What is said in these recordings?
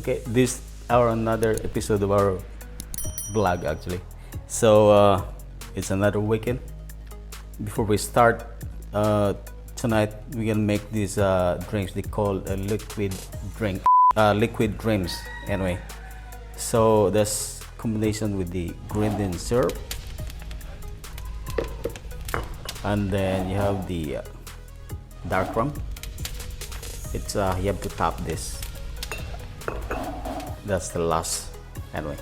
Okay, this our another episode of our vlog actually. So it's another weekend. Before we start, tonight we're gonna make these drinks. They call a liquid drink, liquid dreams. Anyway, so that's combination with the Grenadine syrup, and then you have the Dark Rum. It's you have to top this. That's the last anyway.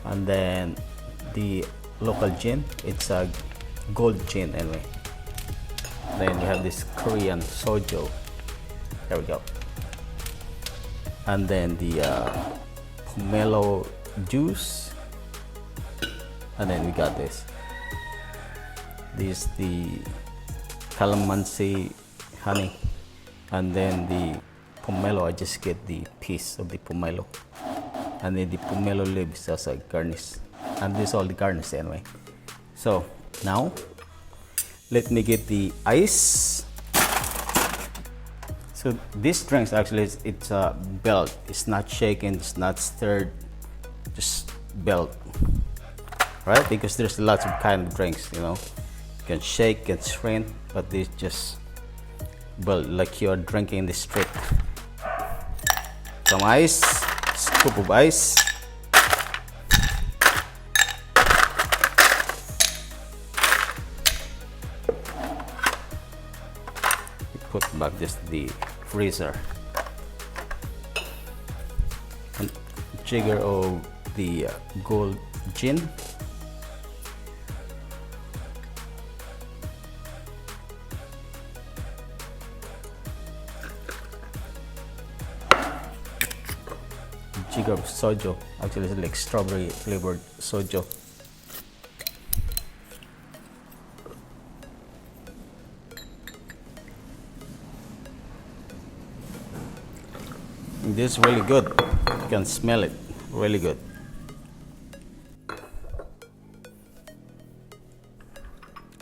And then the local gin, it's a gold gin anyway. Then you have this Korean soju. There we go. And then the Pomelo Juice. And then we got this. This the Calamansi honey. And then the pomelo, I just get the piece of the pomelo. And then the pomelo leaves as a garnish. And this is all the garnish anyway. So now let me get the ice. So this drinks actually it's a belt. It's not shaken, it's not stirred, just belt, right? Because there's lots of kind of drinks, you know. You can shake, can strain, but this just belt like you're drinking in the street. Some ice, scoop of ice. Put back just the freezer. And Jigger of the Gold Gin. Jigger of Soju. Actually, it's like strawberry flavored soju. This is really good. You can smell it. Really good.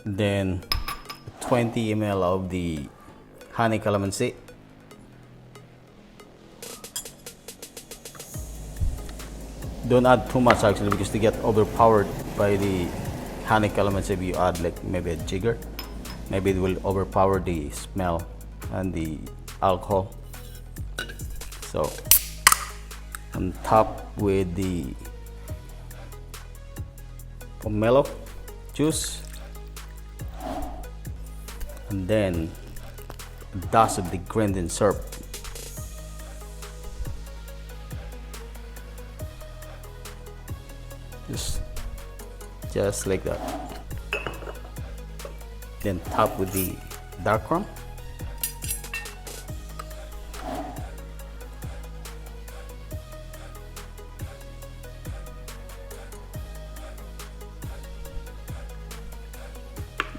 Then 20 ml of the honey calamansi. Don't add too much actually, because they get overpowered by the honey calamansi. If you add like maybe a jigger, maybe it will overpower the smell and the alcohol. So on top with the pomelo juice, and then a dash of the Grenadine syrup. Just like that. Then top with the Dark Rum.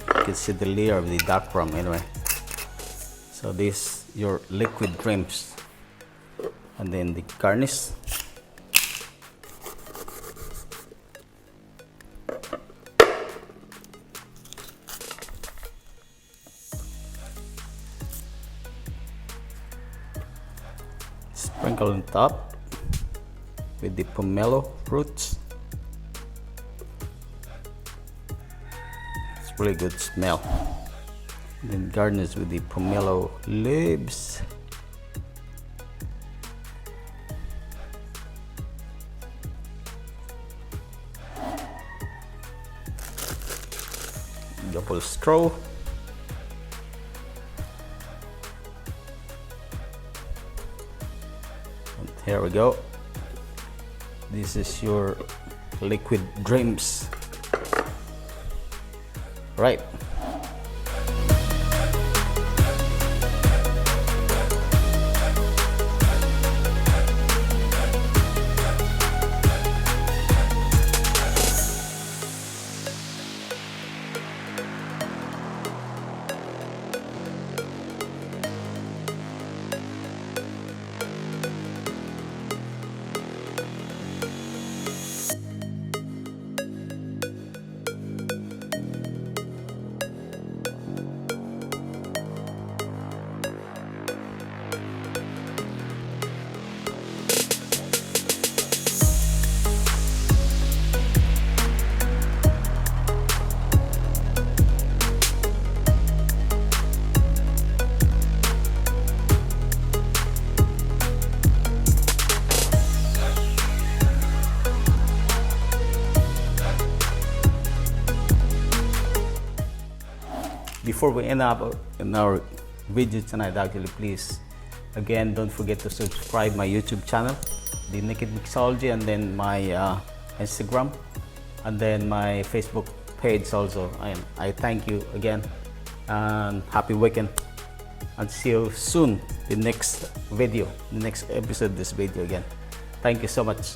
You can see the layer of the Dark Rum anyway. So this your liquid dreams, and then the garnish. Sprinkle on top with the pomelo fruits. It's really good smell. Then garnish with the pomelo leaves. Double straw. Here we go. This is your liquid dreams. Right. before we end up in our video tonight, actually, please, again, don't forget to subscribe my YouTube channel, The Naked Mixology, and then my Instagram, and then my Facebook page also. I thank you again, and happy weekend, and see you soon, the next video, the next episode of this video again. Thank you so much.